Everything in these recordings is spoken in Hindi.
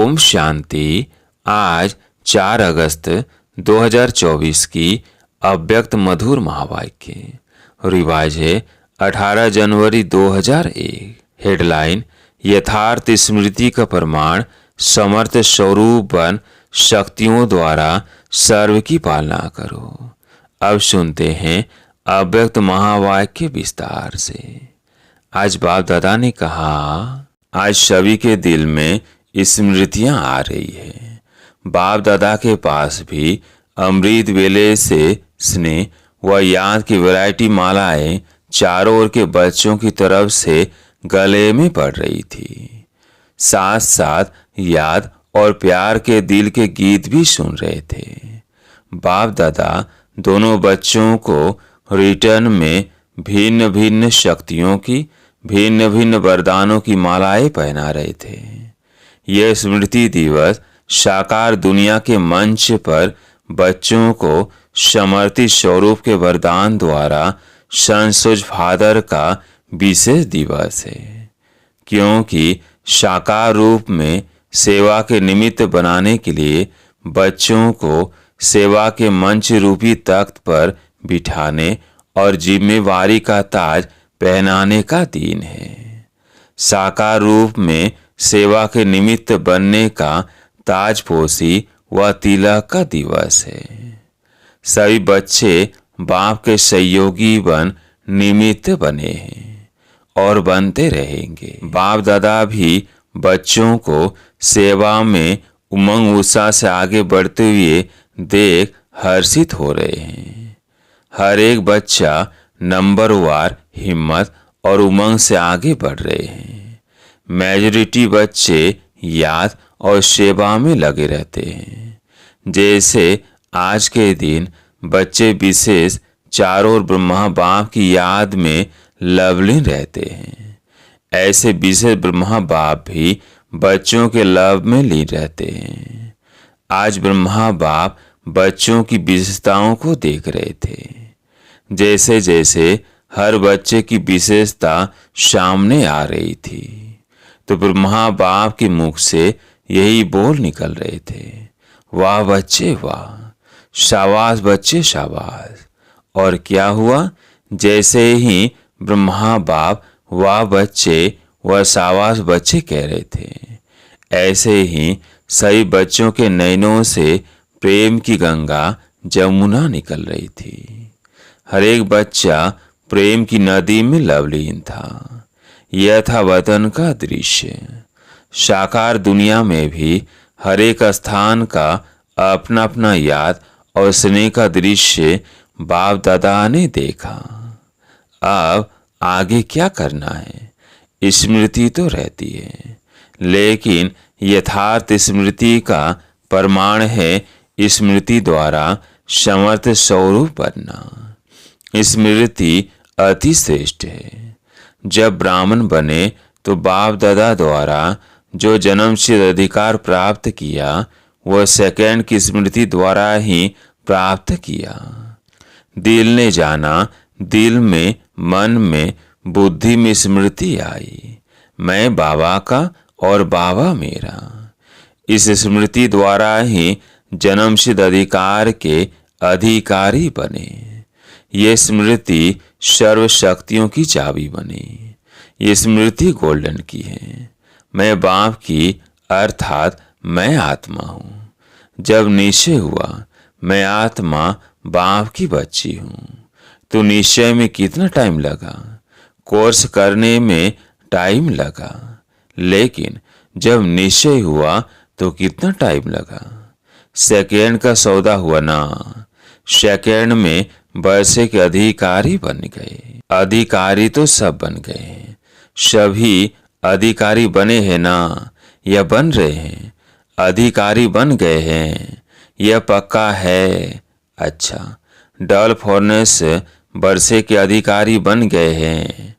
ओम शांति। आज 4 अगस्त 2024 की अव्यक्त मधुर महावाक्य। रिवाज है 18 जनवरी 2001। हेडलाइन: यथार्थ स्मृति का प्रमाण समर्थ स्वरूप बन शक्तियों द्वारा सर्व की पालना करो। अब सुनते हैं अव्यक्त महावाक्य विस्तार से। आज बाप दादा ने कहा, आज सभी के दिल में स्मृतियां आ रही है। बाप दादा के पास भी अमृत वेले से स्नेह व याद की वैरायटी मालाएं चारों ओर के बच्चों की तरफ से गले में पड़ रही थी। साथ साथ याद और प्यार के दिल के गीत भी सुन रहे थे। बाप दादा दोनों बच्चों को रिटर्न में भिन्न भिन्न शक्तियों की, भिन्न भिन्न वरदानों की मालाएं पहना रहे थे। यह स्मृति दिवस साकार दुनिया के मंच पर बच्चों को समर्थित स्वरूप के वरदान द्वारा संसुज फादर का विशेष दिवस है, क्योंकि साकार रूप में सेवा के निमित्त बनाने के लिए बच्चों को सेवा के मंच रूपी तख्त पर बिठाने और जिम्मेवारी का ताज पहनाने का दिन है। साकार रूप में सेवा के निमित्त बनने का ताजपोशी व तिलक का दिवस है। सभी बच्चे बाप के सहयोगी बन निमित्त बने हैं और बनते रहेंगे। बाप दादा भी बच्चों को सेवा में उमंग उत्साह से आगे बढ़ते हुए देख हर्षित हो रहे हैं। हर एक बच्चा नंबरवार हिम्मत और उमंग से आगे बढ़ रहे हैं। मेजॉरिटी बच्चे याद और सेवा में लगे रहते हैं। जैसे आज के दिन बच्चे विशेष चारों ओर ब्रह्मा बाप की याद में लवलीन रहते हैं, ऐसे विशेष ब्रह्मा बाप भी बच्चों के लव में लीन रहते हैं। आज ब्रह्मा बाप बच्चों की विशेषताओं को देख रहे थे। जैसे जैसे हर बच्चे की विशेषता सामने आ रही थी, तो ब्रह्मा बाप के मुख से यही बोल निकल रहे थे, वाह बच्चे वाह, शाबाश बच्चे शाबाश। और क्या हुआ? जैसे ही ब्रह्मा बाप वाह बच्चे व शाबाश बच्चे कह रहे थे, ऐसे ही सभी बच्चों के नयनों से प्रेम की गंगा जमुना निकल रही थी। हर एक बच्चा प्रेम की नदी में लवलीन था। यह था वतन का दृश्य। साकार दुनिया में भी हर एक स्थान का अपना अपना याद और स्नेह का दृश्य बाप दादा ने देखा। अब आगे क्या करना है? स्मृति तो रहती है, लेकिन यथार्थ स्मृति का प्रमाण है स्मृति द्वारा समर्थ स्वरूप बनना। स्मृति अति श्रेष्ठ है। जब ब्राह्मण बने तो बाप दादा द्वारा जो जन्मसिद्ध अधिकार प्राप्त किया, वह सेकंड की स्मृति द्वारा ही प्राप्त किया। दिल ने जाना, दिल में, मन में, बुद्धि में स्मृति आई, मैं बाबा का और बाबा मेरा। इस स्मृति द्वारा ही जन्मसिद्ध अधिकार के अधिकारी बने। ये स्मृति सर्व शक्तियों की चाबी बनी। ये स्मृति गोल्डन की है। मैं बाप की अर्थात मैं आत्मा हूँ। जब निश्चय हुआ मैं आत्मा बाप की बच्ची हूँ, तो निश्चय में कितना टाइम लगा? कोर्स करने में टाइम लगा, लेकिन जब निश्चय हुआ तो कितना टाइम लगा? सेकेंड का सौदा हुआ ना। सेकेंड में वर्षे के अधिकारी बन गए। अधिकारी तो सब बन गए। सभी अधिकारी बने हैं ना, या बन रहे हैं? अधिकारी बन गए हैं, यह पक्का है। अच्छा, डल फॉर्नेस वर्षे के अधिकारी बन गए हैं।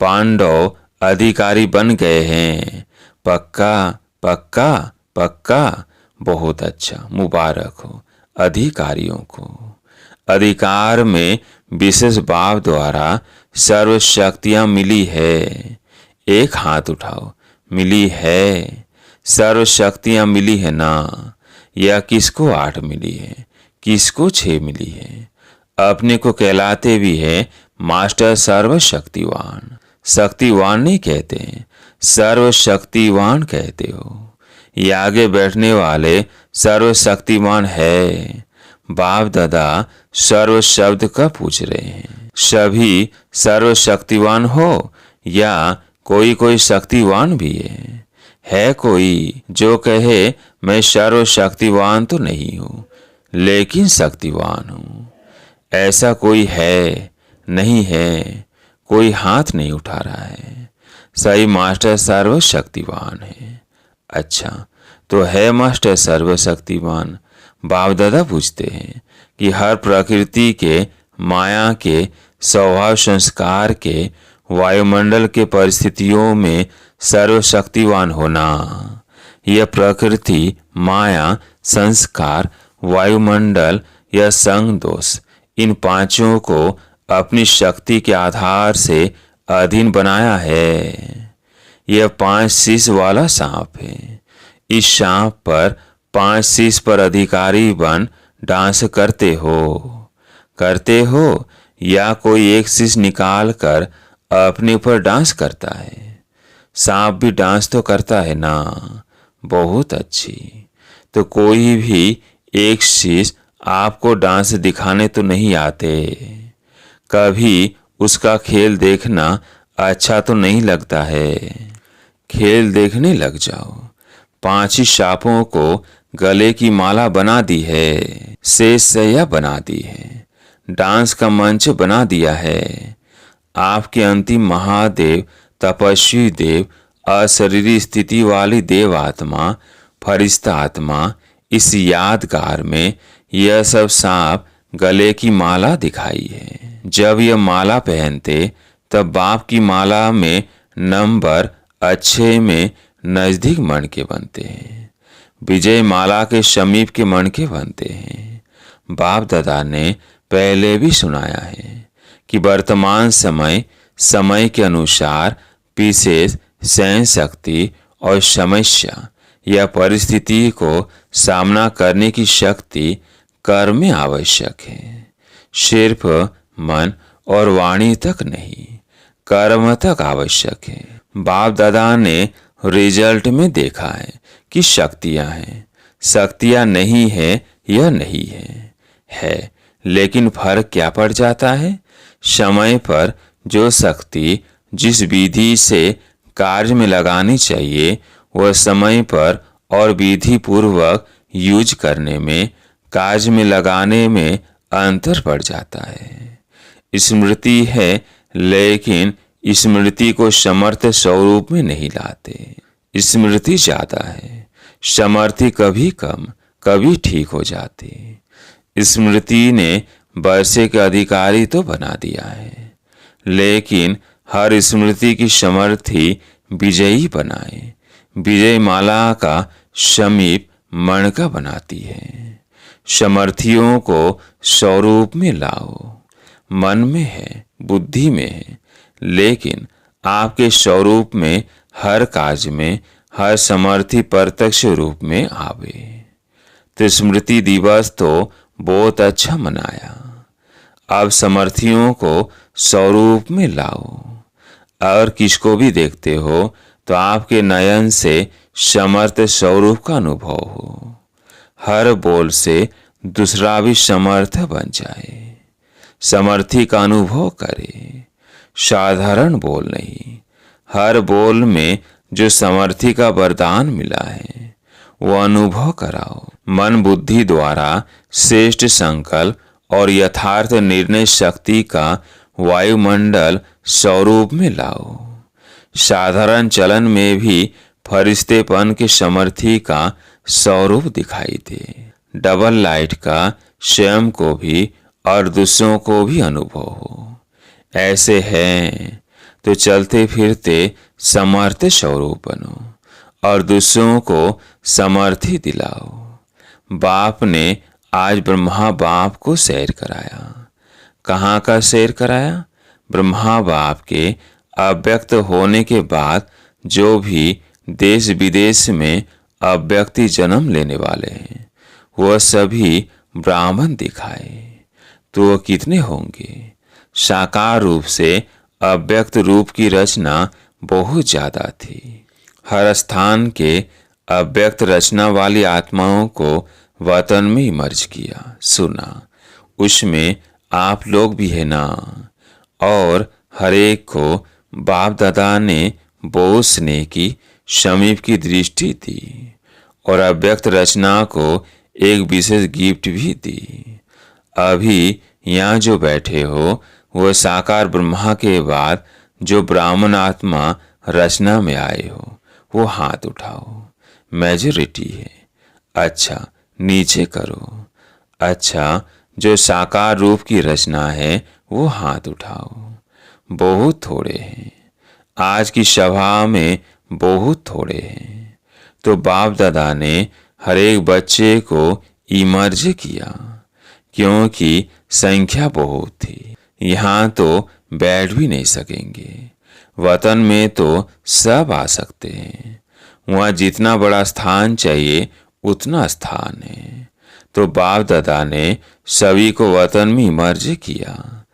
पांडव अधिकारी बन गए हैं। पक्का पक्का पक्का। बहुत अच्छा, मुबारक हो अधिकारियों को। अधिकार में विशेष बाप द्वारा सर्व शक्तियां मिली है। एक हाथ उठाओ, मिली है। सर्व शक्तियां मिली है ना? या किसको 8 मिली है, किसको 6 मिली है? अपने को कहलाते भी है मास्टर सर्वशक्तिवान। शक्तिवान नहीं कहते, सर्वशक्तिवान कहते हो। ये आगे बैठने वाले सर्वशक्तिमान है। बाप दादा सर्व शब्द का पूछ रहे हैं। सभी सर्वशक्तिवान हो या कोई कोई शक्तिवान भी है कोई जो कहे मैं सर्वशक्तिवान तो नहीं हूँ लेकिन शक्तिवान हूँ? ऐसा कोई है? नहीं है। कोई हाथ नहीं उठा रहा है। सही मास्टर सर्वशक्तिवान है। अच्छा, तो है मास्टर सर्वशक्तिवान? बाप दादा पूछते हैं कि हर प्रकृति के, माया के, स्वभाव संस्कार के, वायुमंडल के परिस्थितियों में सर्वशक्तिवान होना। यह प्रकृति, माया, संस्कार, वायुमंडल या संग दोष, इन पांचों को अपनी शक्ति के आधार से अधीन बनाया है। यह 5 शीश वाला सांप है। इस सांप पर 5 शीश पर अधिकारी बन डांस करते हो या कोई एक शीश निकाल कर अपने ऊपर डांस करता है? सांप भी डांस तो करता है ना? बहुत अच्छी। तो कोई भी एक शीश आपको डांस दिखाने तो नहीं आते। कभी उसका खेल देखना अच्छा तो नहीं लगता है। खेल देखने लग जाओ। 5 ही सांपों को गले की माला बना दी है, शेष सैया बना दी है, डांस का मंच बना दिया है। आपके अंतिम महादेव, तपस्वी देव, अशरीरी स्थिति वाली देव आत्मा, फरिश्ता आत्मा, इस यादगार में यह सब सांप गले की माला दिखाई है। जब यह माला पहनते तब बाप की माला में नंबर अच्छे में नजदीक मणके बनते हैं। विजय माला के समीप के मणके बनते हैं। बाप दादा ने पहले भी सुनाया है कि वर्तमान समय के अनुसार विशेष सहन शक्ति और समस्या या परिस्थिति को सामना करने की शक्ति कर्म में आवश्यक है। सिर्फ मन और वाणी तक नहीं, कर्म तक आवश्यक है। बाप दादा ने रिजल्ट में देखा है कि शक्तियां हैं। शक्तियां नहीं है यह नहीं है, लेकिन फर्क क्या पड़ जाता है? समय पर जो शक्ति जिस विधि से कार्य में लगानी चाहिए वह समय पर और विधि पूर्वक यूज करने में, कार्य में लगाने में अंतर पड़ जाता है। स्मृति है लेकिन स्मृति को समर्थ स्वरूप में नहीं लाते। स्मृति ज्यादा है, समर्थी कभी कम, कभी ठीक हो जाती। स्मृति ने वर्षे के अधिकारी तो बना दिया है, लेकिन हर स्मृति की समर्थी विजयी बनाए। विजय माला का समीप मणका बनाती है। समर्थियों को स्वरूप में लाओ। मन में है, बुद्धि में है, लेकिन आपके स्वरूप में हर कार्य में हर समर्थी प्रत्यक्ष रूप में आवे। तो स्मृति दिवस तो बहुत अच्छा मनाया। अब समर्थियों को स्वरूप में लाओ। और किसको भी देखते हो तो आपके नयन से समर्थ स्वरूप का अनुभव हो। हर बोल से दूसरा भी समर्थ बन जाए, समर्थी का अनुभव करे। साधारण बोल नहीं, हर बोल में जो समर्थी का वरदान मिला है वो अनुभव कराओ। मन बुद्धि द्वारा श्रेष्ठ संकल्प और यथार्थ निर्णय शक्ति का वायुमंडल स्वरूप में लाओ। साधारण चलन में भी फरिश्तेपन के समर्थी का स्वरूप दिखाई दे। डबल लाइट का स्वयं को भी और दूसरों को भी अनुभव हो। ऐसे हैं तो चलते फिरते समर्थ स्वरूप बनो और दूसरों को समर्थी दिलाओ। बाप ने आज ब्रह्मा बाप को सैर कराया। कहाँ का सैर कराया? ब्रह्मा बाप के अव्यक्त होने के बाद जो भी देश विदेश में अव्यक्ति जन्म लेने वाले हैं, वह सभी ब्राह्मण दिखाए तो वह कितने होंगे। साकार रूप से अव्यक्त रूप की रचना बहुत ज्यादा थी। हर स्थान के अव्यक्त रचना वाली आत्माओं को वतन में मर्ज किया। सुना, उसमें आप लोग भी है ना। और हरेक को बाप दादा ने बहुत स्नेह की, समीप की दृष्टि दी और अव्यक्त रचना को एक विशेष गिफ्ट भी दी। अभी यहाँ जो बैठे हो वह साकार ब्रह्मा के बाद जो ब्राह्मण आत्मा रचना में आए हो, वो हाथ उठाओ। मेजॉरिटी है। अच्छा, नीचे करो। अच्छा, जो साकार रूप की रचना है वो हाथ उठाओ। बहुत थोड़े हैं, आज की सभा में बहुत थोड़े हैं। तो बाप दादा ने हर एक बच्चे को इमर्ज किया, क्योंकि संख्या बहुत थी। यहाँ तो बैठ भी नहीं सकेंगे। वतन में तो सब आ सकते हैं, वहाँ जितना बड़ा स्थान चाहिए उतना स्थान है। तो बाप दादा ने सभी को वतन में मर्ज किया,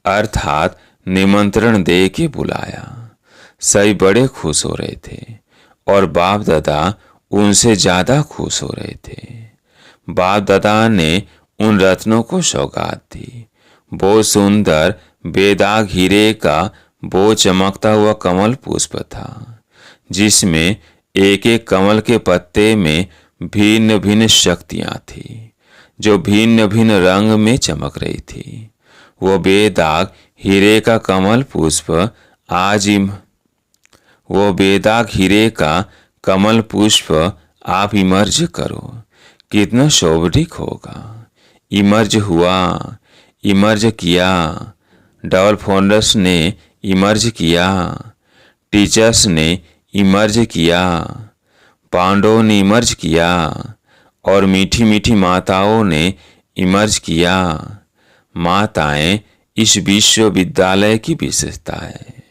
अर्थात निमंत्रण दे के बुलाया। सभी बड़े खुश हो रहे थे और बाप दादा उनसे ज्यादा खुश हो रहे थे। बाप दादा ने उन रत्नों को सौगात दी। बहुत सुंदर बेदाग हीरे का वो चमकता हुआ कमल पुष्प था, जिसमें एक एक कमल के पत्ते में भिन्न भिन्न शक्तियां थी, जो भिन्न भिन्न रंग में चमक रही थी। वो बेदाग हीरे का कमल पुष्प वो बेदाग हीरे का कमल पुष्प आप इमर्ज करो, कितना शोभनीय होगा। इमर्ज हुआ, इमर्ज किया। डबल फाउंडर्स ने इमर्ज किया, टीचर्स ने इमर्ज किया, पांडवों ने इमर्ज किया और मीठी मीठी माताओं ने इमर्ज किया। माताएं इस विश्वविद्यालय की विशेषता है।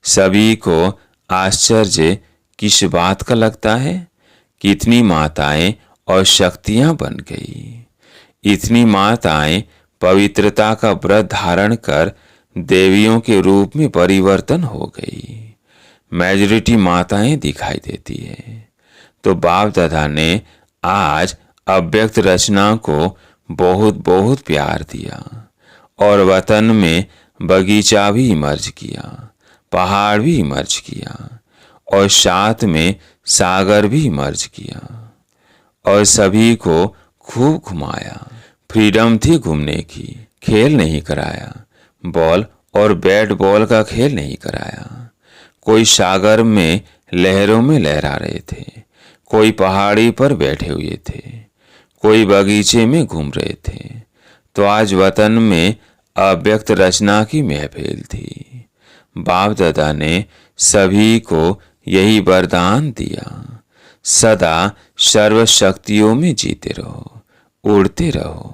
सभी को आश्चर्य किस बात का लगता है? कितनी माताएं और शक्तियां बन गई। इतनी माताएं पवित्रता का व्रत धारण कर देवियों के रूप में परिवर्तन हो गई। मेजॉरिटी माताएं दिखाई देती है। तो बाप दादा ने आज अव्यक्त रचना को बहुत बहुत प्यार दिया और वतन में बगीचा भी इमर्ज किया, पहाड़ भी इमर्ज किया और साथ में सागर भी इमर्ज किया और सभी को खूब घुमाया। फ्रीडम थी घूमने की, खेल नहीं कराया। बॉल और बैट बॉल का खेल नहीं कराया। कोई सागर में लहरों में लहरा रहे थे, कोई पहाड़ी पर बैठे हुए थे, कोई बगीचे में घूम रहे थे। तो आज वतन में अव्यक्त रचना की महफिल थी। बाप दादा ने सभी को यही वरदान दिया, सदा सर्व शक्तियों में जीते रहो, उड़ते रहो।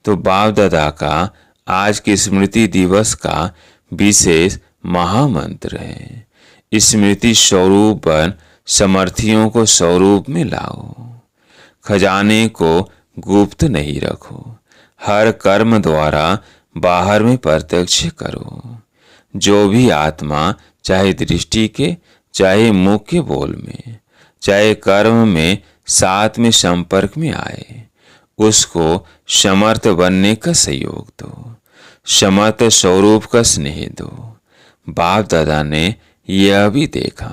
तो बाप दादा का आज के स्मृति दिवस का विशेष महामंत्र है, स्मृति स्वरूप बन समर्थियों को स्वरूप में लाओ। खजाने को गुप्त नहीं रखो, हर कर्म द्वारा बाहर में प्रत्यक्ष करो। जो भी आत्मा चाहे दृष्टि के, चाहे मुख के बोल में, चाहे कर्म में साथ में संपर्क में आए, उसको समर्थ बनने का सहयोग दो, समर्थ स्वरूप का स्नेह दो। बाप दादा ने यह भी देखा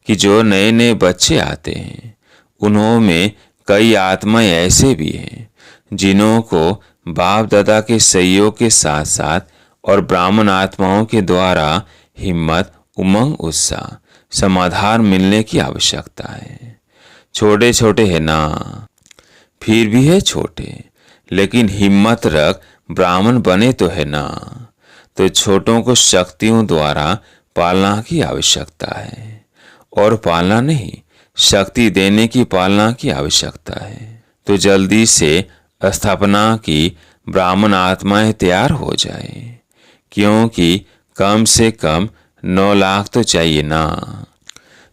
कि जो नए नए बच्चे आते हैं, उन्होंने कई आत्माएं ऐसे भी हैं जिन्हों को बाप दादा के सहयोग के साथ साथ और ब्राह्मण आत्माओं के द्वारा हिम्मत, उमंग, उत्साह, समाधान मिलने की आवश्यकता है। छोटे छोटे है ना, फिर भी है छोटे, लेकिन हिम्मत रख ब्राह्मण बने तो है ना। तो छोटों को शक्तियों द्वारा पालना की आवश्यकता है, और पालना नहीं, शक्ति देने की पालना की आवश्यकता है। तो जल्दी से स्थापना की ब्राह्मण आत्माएं तैयार हो जाए, क्योंकि कम से कम 9 लाख तो चाहिए ना।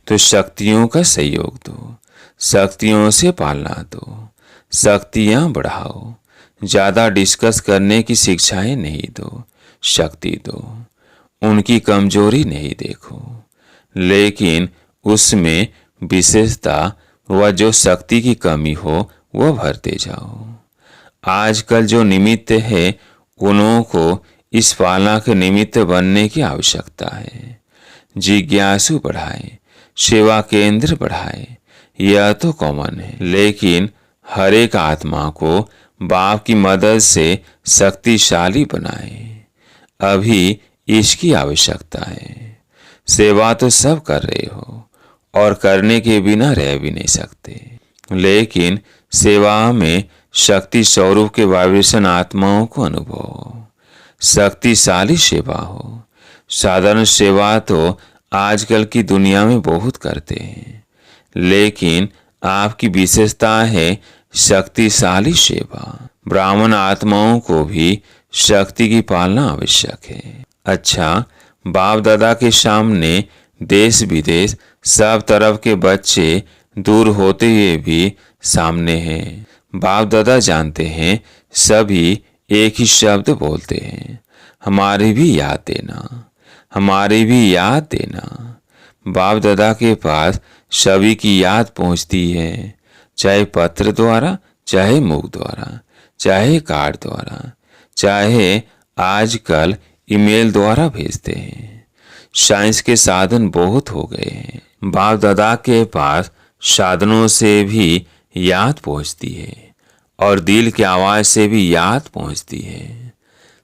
तो शक्तियों का सहयोग दो, शक्तियों से पालना दो, शक्तियाँ बढ़ाओ। ज़्यादा डिस्कस करने की शिक्षाएं नहीं दो, शक्ति दो। उनकी कमजोरी नहीं देखो, लेकिन उसमें विशेषता व जो शक्ति की कमी हो वह भरते जाओ। आजकल जो निमित्त है उन्हों को इस पालना के निमित्त बनने की आवश्यकता है। जिज्ञासु बढ़ाए, सेवा केंद्र बढ़ाए, यह तो कॉमन है, लेकिन हर एक आत्मा को बाप की मदद से शक्तिशाली बनाए, अभी इसकी आवश्यकता है। सेवा तो सब कर रहे हो और करने के बिना रह भी नहीं सकते, लेकिन सेवा में शक्ति स्वरूप के वाइब्रेशन आत्माओं को अनुभव हो। शक्तिशाली सेवा हो। साधारण सेवा तो आजकल की दुनिया में बहुत करते हैं, लेकिन आपकी विशेषता है शक्तिशाली सेवा। ब्राह्मण आत्माओं को भी शक्ति की पालना आवश्यक है। अच्छा, बाप दादा के सामने देश विदेश सब तरफ के बच्चे दूर होते हुए भी सामने हैं। बाप दादा जानते हैं, सभी एक ही शब्द बोलते हैं, हमारी भी याद देना, हमारी भी याद देना। बाप दादा के पास सभी की याद पहुंचती है, चाहे पत्र द्वारा, चाहे मुख द्वारा, चाहे कार्ड द्वारा, चाहे आजकल ईमेल द्वारा भेजते हैं। साइंस के साधन बहुत हो गए हैं, बाप दादा के पास साधनों से भी याद पहुंचती है और दिल की आवाज से भी याद पहुंचती है।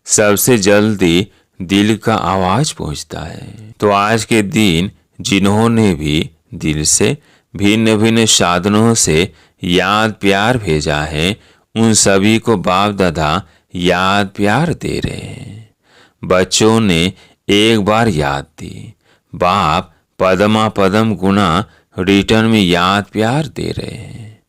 सबसे जल्दी दिल का आवाज पहुंचता है। तो आज के दिन जिन्होंने भी दिल से भिन्न भिन्न साधनों से याद प्यार भेजा है, उन सभी को बाप दादा याद प्यार दे रहे हैं। बच्चों ने एक बार याद दी, बाप पदमा पदम गुना रिटर्न में याद प्यार दे रहे हैं।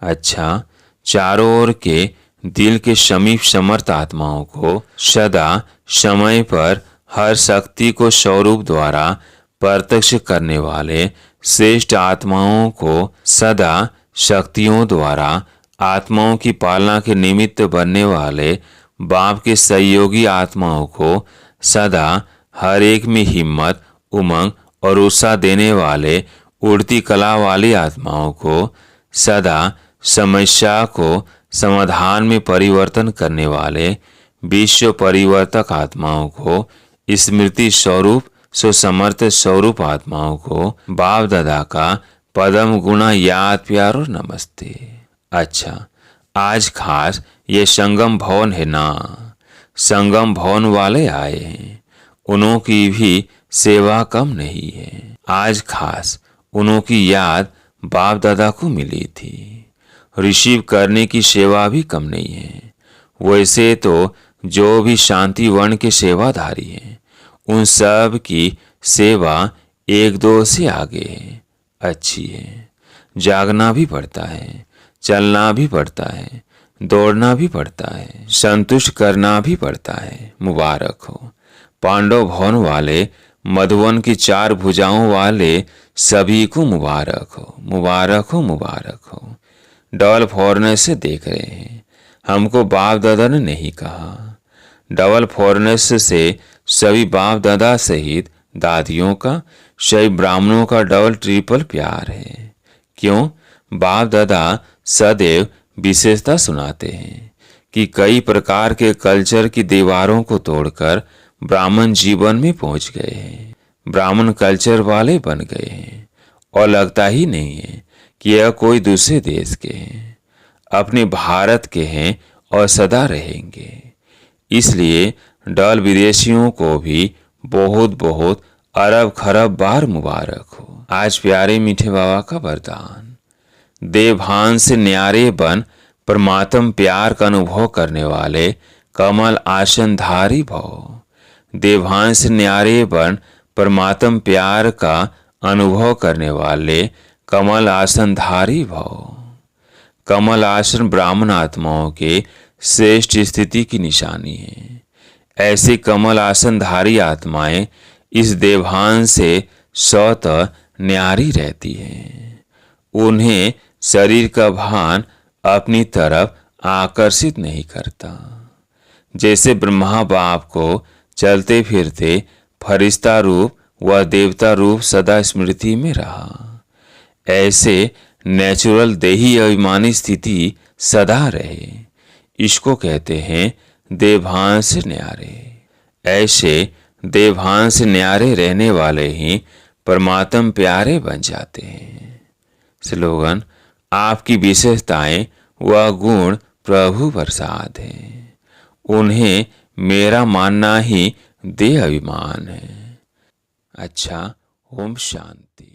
अच्छा, चारों ओर के दिल के समीप समर्थ आत्माओं को सदा समय पर हर शक्ति को स्वरूप द्वारा प्रत्यक्ष करने वाले श्रेष्ठ आत्माओं को सदा शक्तियों द्वारा आत्माओं की पालना के निमित्त बनने वाले बाप के सहयोगी आत्माओं को सदा हर एक में हिम्मत, उमंग और उत्साह देने वाले उड़ती कला वाली आत्माओं को सदा समस्या को समाधान में परिवर्तन करने वाले विश्व परिवर्तक आत्माओं को स्मृति स्वरूप सुसमर्थ स्वरूप आत्माओं को बाप दादा का पदम गुना याद प्यार और नमस्ते। अच्छा, आज खास ये संगम भवन है ना, संगम भवन वाले आए हैं, उन्हों की भी सेवा कम नहीं है। आज खास उन्हों की याद बाप दादा को मिली थी। रिसीव करने की सेवा भी कम नहीं है। वैसे तो जो भी शांति वर्ण के सेवाधारी हैं, उन सब की सेवा एक दो से आगे है, अच्छी है। जागना भी पड़ता है, चलना भी पड़ता है, दौड़ना भी पड़ता है, संतुष्ट करना भी पड़ता है। मुबारक हो। पांडव भवन वाले, मधुवन की चार भुजाओं वाले सभी को मुबारक हो, मुबारक हो, मुबारक हो। डबल फॉरनेस से देख रहे हैं, हमको बाप दादा ने नहीं कहा। डबल फॉरनेस से सभी बाप दादा सहित दादियों का, सभी ब्राह्मणों का डबल ट्रिपल प्यार है। क्यों? बाप दादा सदैव विशेषता सुनाते हैं कि कई प्रकार के कल्चर की दीवारों को तोड़कर ब्राह्मण जीवन में पहुंच गए हैं, ब्राह्मण कल्चर वाले बन गए हैं और लगता ही नहीं है कि यह कोई दूसरे देश के हैं, अपने भारत के हैं और सदा रहेंगे। इसलिए डल विदेशियों को भी बहुत बहुत अरब खरब बार मुबारक हो। आज प्यारे मीठे बाबा का वरदान, देवभान से न्यारे बन परमात्म प्यार का अनुभव करने वाले कमल आसनधारी भव। देवभान से न्यारे बन परमात्म प्यार का अनुभव करने वाले कमल आसनधारी भव। कमल आसन ब्राह्मण आत्माओं के श्रेष्ठ स्थिति की निशानी है। ऐसी कमल आसनधारी आत्माएं इस देवभान से स्वतः न्यारी रहती हैं। उन्हें शरीर का भान अपनी तरफ आकर्षित नहीं करता। जैसे ब्रह्मा बाप को चलते फिरते फरिश्ता रूप व देवता रूप सदा स्मृति में रहा, ऐसे नेचुरल देही अभिमानी स्थिति सदा रहे। इसको कहते हैं देवांश न्यारे। ऐसे देवांश न्यारे रहने वाले ही परमात्म प्यारे बन जाते हैं। स्लोगन: आपकी विशेषताएं व गुण प्रभु प्रसाद हैं, उन्हें मेरा मानना ही दे अभिमान है। अच्छा, ओम शांति।